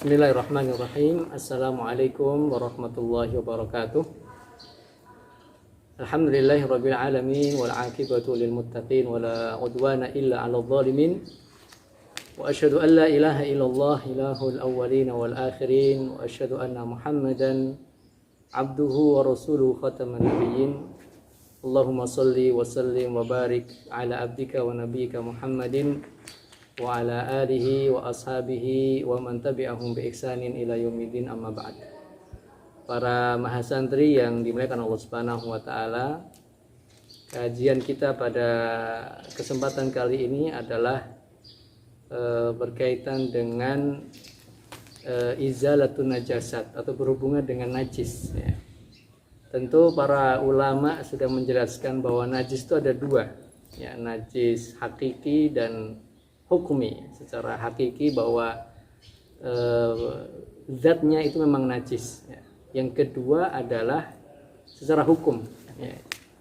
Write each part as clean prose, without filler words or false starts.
Bismillahirrahmanirrahim. Assalamualaikum warahmatullahi wabarakatuh. Alhamdulillahirabbil alamin wal 'aqibatu lil muttaqin wala 'udwana illa 'alal zalimin. Wa asyhadu an la ilaha illallah ilahul awwalin wal akhirin wa asyhadu anna Muhammadan 'abduhu wa rasuluhu khataman nabiyyin. Allahumma shalli wa sallim wa barik ala abdika wa nabiyyika Muhammadin wa ala alihi wa ashabihi wa man tabi'ahum bi ihsanin ila yaumiddin, amma ba'd. Para mahasantri yang dimuliakan Allah Subhanahu wa taala, kajian kita pada kesempatan kali ini adalah berkaitan dengan izalatun najasat atau berhubungan dengan najis ya. Tentu para ulama sudah menjelaskan bahwa najis itu ada dua ya, najis hakiki dan hukmi. Secara hakiki bahwa zatnya itu memang najis ya. Yang kedua adalah secara hukum ya.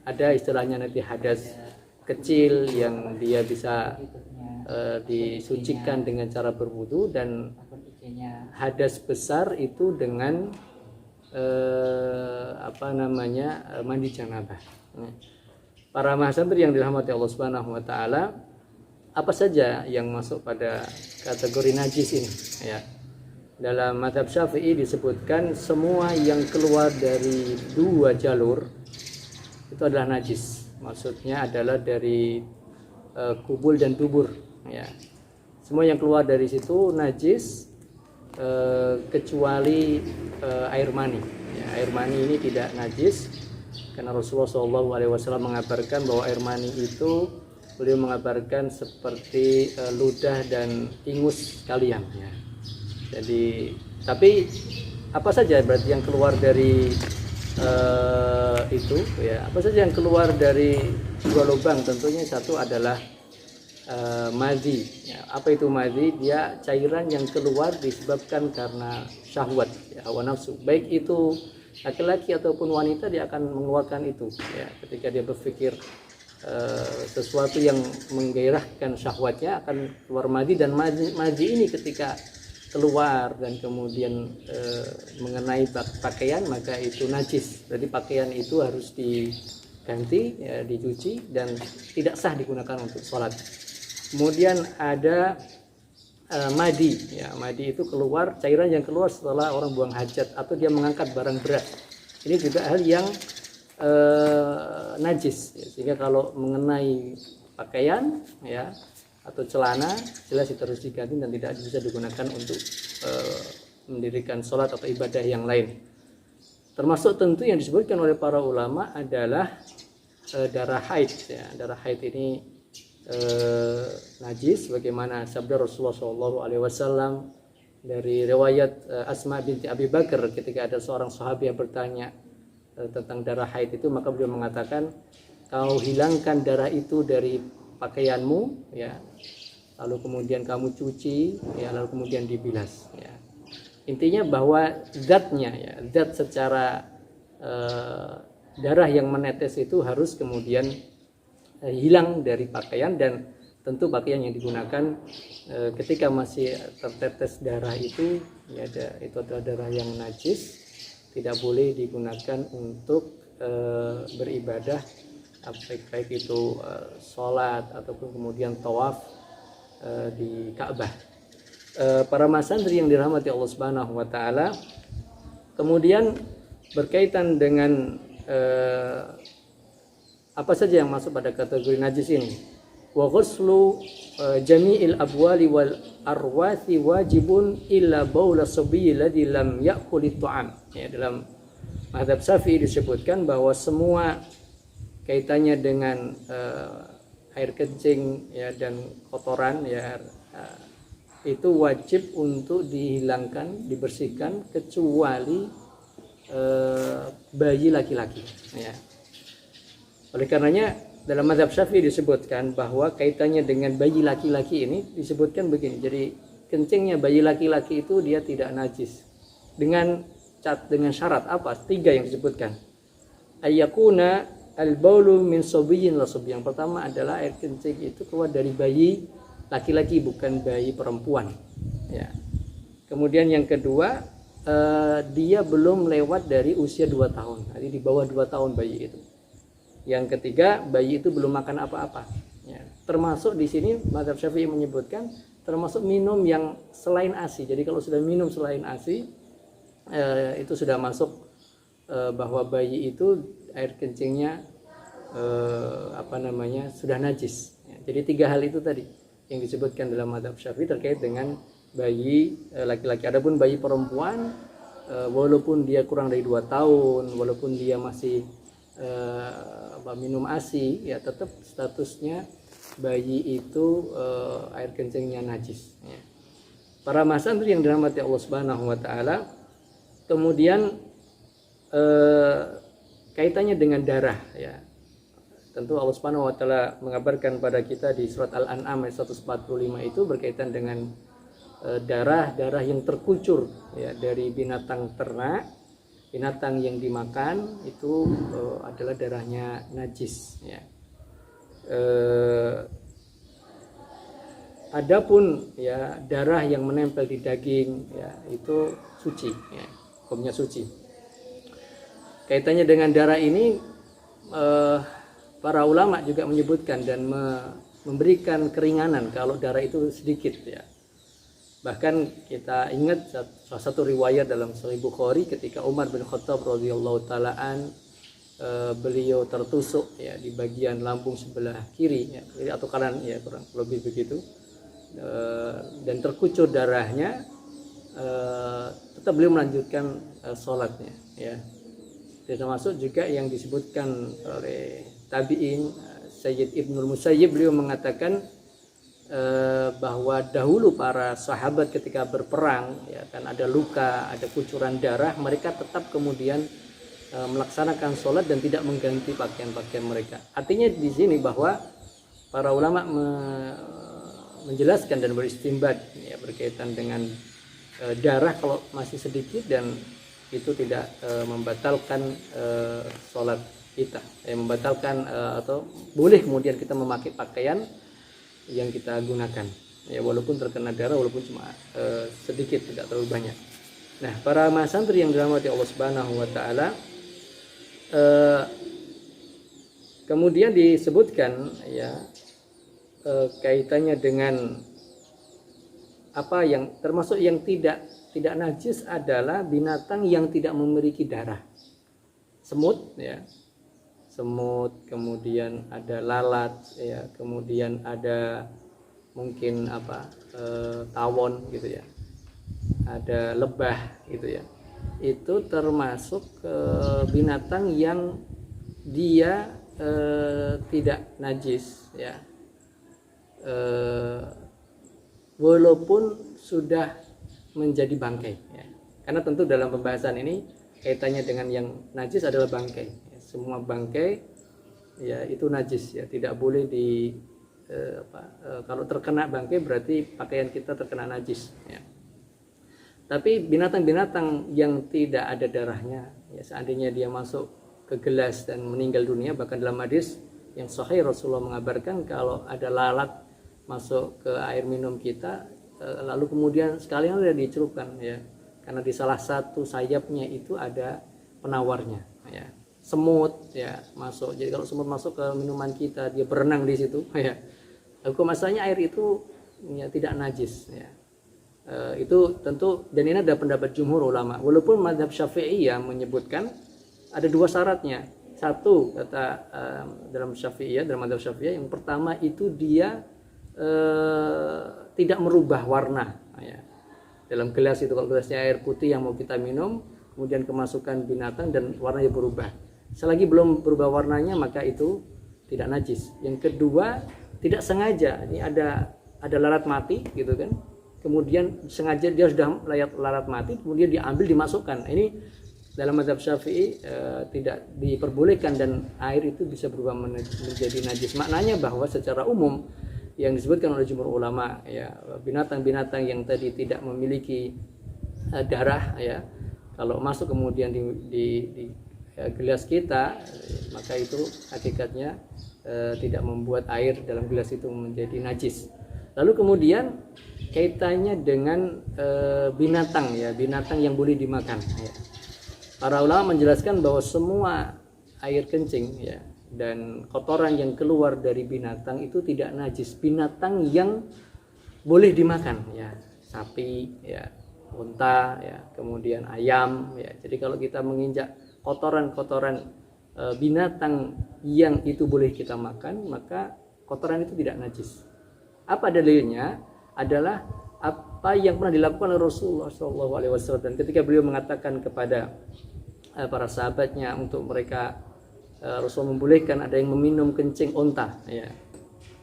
Ada istilahnya nanti hadas kecil yang dia bisa disucikan dengan cara berwudu, dan hadas besar itu dengan mandi janabah. Para mahasantri yang dirahmati Allah Subhanahu wa taala, apa saja yang masuk pada kategori najis ini ya. Dalam mazhab Syafi'i disebutkan semua yang keluar dari dua jalur itu adalah najis. Maksudnya adalah dari kubul dan dubur ya. Semua yang keluar dari situ najis kecuali air mani ya. Air mani ini tidak najis karena Rasulullah SAW mengabarkan bahwa air mani itu, beliau mengabarkan seperti ludah dan ingus kalian ya. Jadi tapi apa saja berarti yang keluar dari itu ya, apa saja yang keluar dari dua lubang? Tentunya satu adalah madhi ya. Apa itu madhi? Dia cairan yang keluar disebabkan karena syahwat ya, hawa nafsu. Baik itu laki-laki ataupun wanita, dia akan mengeluarkan itu ya. Ketika dia berpikir sesuatu yang menggairahkan syahwatnya akan keluar madhi, dan madhi ini ketika keluar dan kemudian mengenai pakaian maka itu najis. Jadi pakaian itu harus diganti ya, dicuci, dan tidak sah digunakan untuk sholat. Kemudian ada madi ya. Madi itu keluar, cairan yang keluar setelah orang buang hajat atau dia mengangkat barang berat. Ini juga hal yang najis ya. Sehingga kalau mengenai pakaian ya atau celana, jelas itu harus diganti dan tidak bisa digunakan untuk mendirikan sholat atau ibadah yang lain. Termasuk tentu yang disebutkan oleh para ulama adalah darah haid ya. Darah haid ini najis, bagaimana sabda Rasulullah SAW dari riwayat Asma binti Abi Bakar, ketika ada seorang sahabat yang bertanya tentang darah haid itu, maka beliau mengatakan, kau hilangkan darah itu dari pakaianmu ya, lalu kemudian kamu cuci ya, lalu kemudian dibilas ya. Intinya bahwa zatnya ya, zat secara darah yang menetes itu harus kemudian hilang dari pakaian, dan tentu pakaian yang digunakan ketika masih tertetes darah itu ya, itu adalah darah yang najis, tidak boleh digunakan untuk beribadah, baik itu sholat ataupun kemudian tawaf di Ka'bah. Para masantri yang dirahmati Allah Subhanahu wa taala, kemudian berkaitan dengan apa saja yang masuk pada kategori najis ini. Wa ghuslu jami'il abwali wal arwathi wajibun illa baula sabiyyi alladhi lam ya'kul at-ta'am. Ya, dalam mazhab Syafi'i disebutkan bahwa semua kaitannya dengan air kencing ya dan kotoran ya, itu wajib untuk dihilangkan, dibersihkan, kecuali bayi laki-laki ya. Oleh karenanya dalam mazhab Syafi'i disebutkan bahwa kaitannya dengan bayi laki-laki ini disebutkan begini. Jadi kencingnya bayi laki-laki itu dia tidak najis dengan syarat apa? 3 yang disebutkan. Ayyakuna al-baulu min sabiyyin la sabiy. Yang pertama adalah air kencing itu keluar dari bayi laki-laki, bukan bayi perempuan ya. Kemudian yang kedua, dia belum lewat dari usia 2 tahun. Jadi di bawah 2 tahun bayi itu. Yang ketiga, bayi itu belum makan apa-apa. Ya. Termasuk di sini mazhab Syafi'i menyebutkan termasuk minum yang selain ASI. Jadi kalau sudah minum selain ASI, itu sudah masuk bahwa bayi itu air kencingnya sudah najis. Ya. Jadi 3 hal itu tadi yang disebutkan dalam mazhab Syafi'i terkait dengan bayi laki-laki. Adapun bayi perempuan, walaupun dia kurang dari 2 tahun, walaupun dia masih minum ASI, ya tetap statusnya bayi itu air kencingnya najis. Ya. Para santri yang dirahmati Allah Subhanahu wa taala, kemudian kaitannya dengan darah, ya. Tentu Allah Subhanahu wa taala mengabarkan pada kita di surat Al-An'am ayat 145 itu berkaitan dengan darah yang terkucur, ya, dari binatang ternak, binatang yang dimakan itu adalah darahnya najis, ya. Adapun ya darah yang menempel di daging, ya itu suci, ya, hukumnya suci. Kaitannya dengan darah ini, para ulama juga menyebutkan dan memberikan keringanan kalau darah itu sedikit, ya. Bahkan kita ingat salah satu riwayat dalam Sahih Bukhari ketika Umar bin Khattab radhiyallahu taalaan beliau tertusuk, ya, di bagian lambung sebelah kiri, ya, atau kanan, ya, kurang lebih begitu, dan terkucur darahnya, tetap beliau melanjutkan sholatnya, ya. Dan termasuk juga yang disebutkan oleh tabi'in Sayyid Ibnul Musayyib, beliau mengatakan bahwa dahulu para sahabat ketika berperang, ya kan, ada luka, ada kucuran darah, mereka tetap kemudian melaksanakan sholat dan tidak mengganti pakaian-pakaian mereka. Artinya di sini bahwa para ulama menjelaskan dan beristinbat, ya, berkaitan dengan darah kalau masih sedikit dan itu tidak membatalkan sholat kita, membatalkan atau boleh kemudian kita memakai pakaian yang kita gunakan, ya, walaupun terkena darah, walaupun cuma sedikit, tidak terlalu banyak. Nah, para santri yang dirahmati Allah Subhanahu wa taala, kemudian disebutkan, ya, kaitannya dengan apa yang termasuk yang tidak najis adalah binatang yang tidak memiliki darah. Semut, ya. Semut, kemudian ada lalat, ya, kemudian ada mungkin tawon gitu, ya, ada lebah gitu, ya. Itu termasuk binatang yang dia tidak najis, ya, walaupun sudah menjadi bangkai, ya. Karena tentu dalam pembahasan ini kaitannya dengan yang najis adalah bangkai. Semua bangkai, ya, itu najis, ya, tidak boleh kalau terkena bangkai berarti pakaian kita terkena najis, ya. Tapi binatang-binatang yang tidak ada darahnya, ya, seandainya dia masuk ke gelas dan meninggal dunia, bahkan dalam hadis yang sahih Rasulullah mengabarkan kalau ada lalat masuk ke air minum kita, lalu kemudian sekalian sudah dicelupkan, ya, karena di salah satu sayapnya itu ada penawarnya, ya. Semut, ya, masuk. Jadi kalau semut masuk ke minuman kita, dia berenang di situ, ya, hukum asalnya air itu, ya, tidak najis, ya. Itu tentu, dan ini ada pendapat jumhur ulama. Walaupun mazhab Syafi'i yang menyebutkan ada 2 syaratnya. Satu, kata dalam Syafi'iyah, dalam mazhab Syafi'iyah, yang pertama itu dia tidak merubah warna, ya. Dalam gelas itu, kalau gelasnya air putih yang mau kita minum, kemudian kemasukan binatang dan warnanya berubah, selagi belum berubah warnanya maka itu tidak najis. Yang kedua, tidak sengaja, ini ada lalat mati gitu kan, kemudian sengaja dia sudah lalat mati, kemudian diambil dimasukkan, ini dalam mazhab Syafi'i tidak diperbolehkan dan air itu bisa berubah menjadi najis. Maknanya bahwa secara umum yang disebutkan oleh jumhur ulama, ya, binatang-binatang yang tadi tidak memiliki darah, ya, kalau masuk kemudian di gelas kita, maka itu hakikatnya tidak membuat air dalam gelas itu menjadi najis. Lalu kemudian kaitannya dengan binatang ya, binatang yang boleh dimakan ya. Para ulama menjelaskan bahwa semua air kencing ya dan kotoran yang keluar dari binatang itu tidak najis. Binatang yang boleh dimakan ya, sapi ya, unta ya, kemudian ayam ya. Jadi kalau kita menginjak kotoran-kotoran binatang yang itu boleh kita makan, maka kotoran itu tidak najis. Apa dalilnya? Adalah apa yang pernah dilakukan oleh Rasulullah SAW, dan ketika beliau mengatakan kepada para sahabatnya untuk mereka, Rasul membolehkan ada yang meminum kencing unta ya,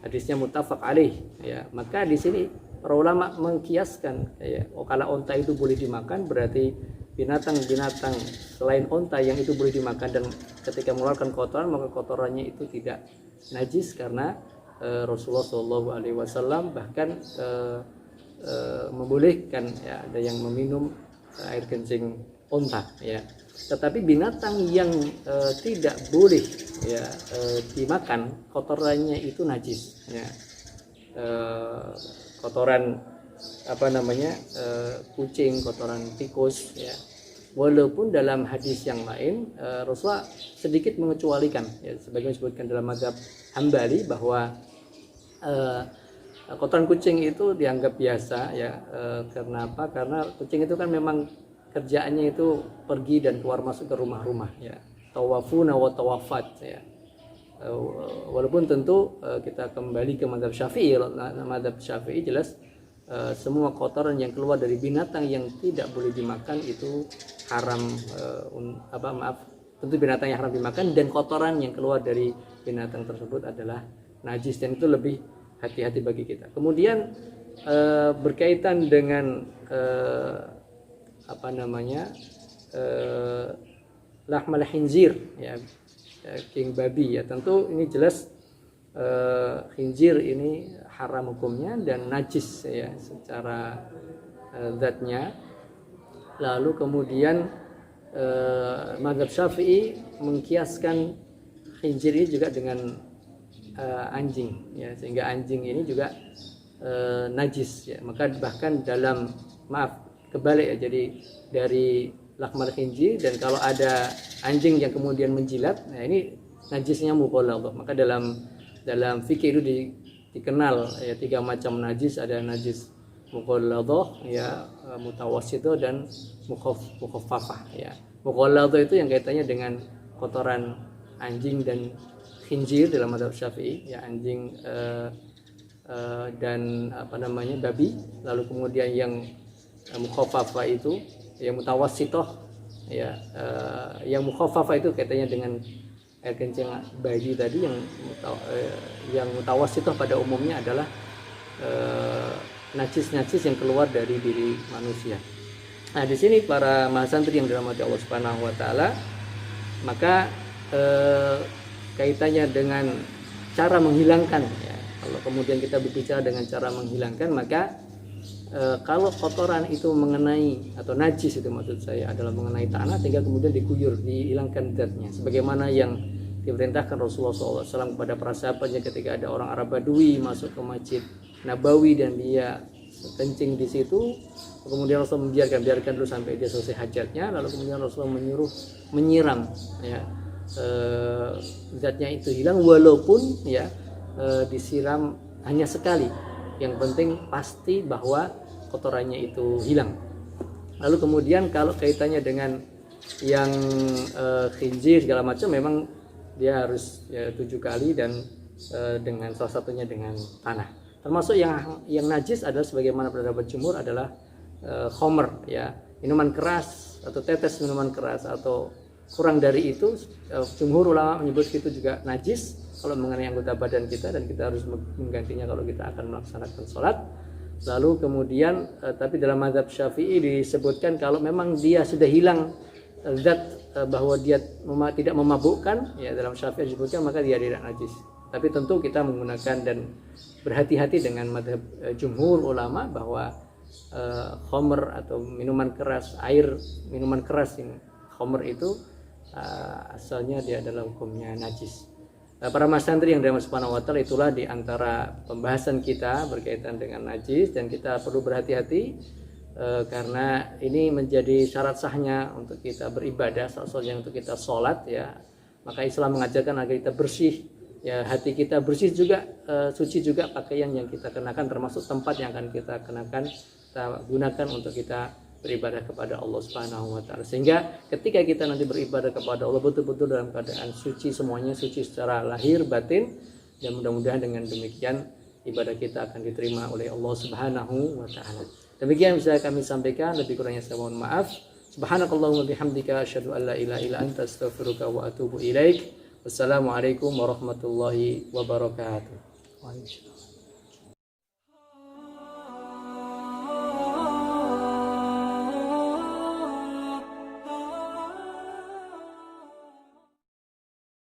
hadisnya muttafaq alaih ya, maka di sini para ulama mengkiaskan ya, kalau unta itu boleh dimakan berarti binatang-binatang selain unta yang itu boleh dimakan, dan ketika mengeluarkan kotoran maka kotorannya itu tidak najis karena Rasulullah SAW bahkan membolehkan ya, ada yang meminum air kencing unta ya. Tetapi binatang yang tidak boleh ya dimakan, kotorannya itu najis ya. Kotoran kucing, kotoran tikus ya. Walaupun dalam hadis yang lain Rasulullah sedikit mengecualikan ya, sebagaimana disebutkan dalam mazhab Hambali bahwa kotoran kucing itu dianggap biasa ya. Karena apa? Karena kucing itu kan memang kerjaannya itu pergi dan keluar masuk ke rumah-rumah ya. Tawafuna wa tawafat ya. Walaupun tentu kita kembali ke mazhab Syafi'i, mazhab Syafi'i jelas semua kotoran yang keluar dari binatang yang tidak boleh dimakan itu haram, tentu binatang yang haram dimakan, dan kotoran yang keluar dari binatang tersebut adalah najis, dan itu lebih hati-hati bagi kita. Kemudian berkaitan dengan lahmal khinzir ya, daging babi ya, tentu ini jelas khinzir ini haram hukumnya dan najis ya secara zatnya. Lalu kemudian mazhab Syafi'i mengkiaskan khinzir ini juga dengan anjing ya, sehingga anjing ini juga najis ya. Maka bahkan kebalik ya, jadi dari lahmal khinzir, dan kalau ada anjing yang kemudian menjilat, nah ini najisnya mughalladhah. Maka dalam fikih itu dikenal ya 3 macam najis, ada najis mughalladhah ya, mutawassithah dan mukhaffafah ya. Mughalladhah itu yang kaitannya dengan kotoran anjing dan khinzir dalam mazhab Syafi'i ya, anjing dan babi. Lalu kemudian yang mukhaffafah itu, yang mutawassithah ya, yang mukhaffafah itu kaitannya dengan air kencing bayi tadi, yang mutawassithah pada umumnya adalah najis-najis yang keluar dari diri manusia. Nah, di sini para mahasantri yang dirahmati Allah Subhanahu wa taala, maka kaitannya dengan cara menghilangkan ya. Kalau kemudian kita berbicara dengan cara menghilangkan, maka kalau kotoran itu mengenai, atau najis itu maksud saya adalah mengenai tanah, sehingga kemudian diguyur, dihilangkan zatnya, sebagaimana yang diperintahkan Rasulullah SAW kepada para sahabatnya ketika ada orang Arab Badui masuk ke Masjid Nabawi dan dia kencing di situ. Kemudian Rasul biarkan dulu sampai dia selesai hajatnya, lalu kemudian Rasul menyuruh menyiram ya, zatnya itu hilang, walaupun ya disiram hanya sekali, yang penting pasti bahwa kotorannya itu hilang. Lalu kemudian kalau kaitannya dengan yang khinzir segala macam, memang dia harus 7 kali, dan dengan salah satunya dengan tanah. Termasuk yang najis adalah sebagaimana pendapat jumhur adalah khomer ya, minuman keras atau tetes minuman keras atau kurang dari itu. Jumhur ulama menyebut itu juga najis kalau mengenai anggota badan kita, dan kita harus menggantinya kalau kita akan melaksanakan sholat. Lalu kemudian tapi dalam mazhab Syafi'i disebutkan kalau memang dia sudah hilang zat bahwa dia tidak memabukkan ya, dalam Syafi'i disebutkan, maka dia tidak najis. Tapi tentu kita menggunakan dan berhati-hati dengan mazhab jumhur ulama bahwa khamr atau minuman keras, air minuman keras ini khamr itu asalnya dia adalah hukumnya najis. para mas santri yang dirahmati Subhanahu wa taala, itulah di antara pembahasan kita berkaitan dengan najis, dan kita perlu berhati-hati karena ini menjadi syarat sahnya untuk kita beribadah, salah satunya untuk kita sholat ya. Maka Islam mengajarkan agar kita bersih ya, hati kita bersih juga, suci juga pakaian yang kita kenakan, termasuk tempat yang akan kita kenakan, kita gunakan untuk kita beribadah kepada Allah Subhanahu wa taala. Sehingga ketika kita nanti beribadah kepada Allah betul-betul dalam keadaan suci, semuanya suci secara lahir batin, dan mudah-mudahan dengan demikian ibadah kita akan diterima oleh Allah Subhanahu wa taala. Demikian bisa kami sampaikan, lebih kurangnya saya mohon maaf. Subhanakallahumma bihamdika asyhadu an la ilaha illa anta astaghfiruka wa atubu ilaik. Wassalamualaikum warahmatullahi wabarakatuh.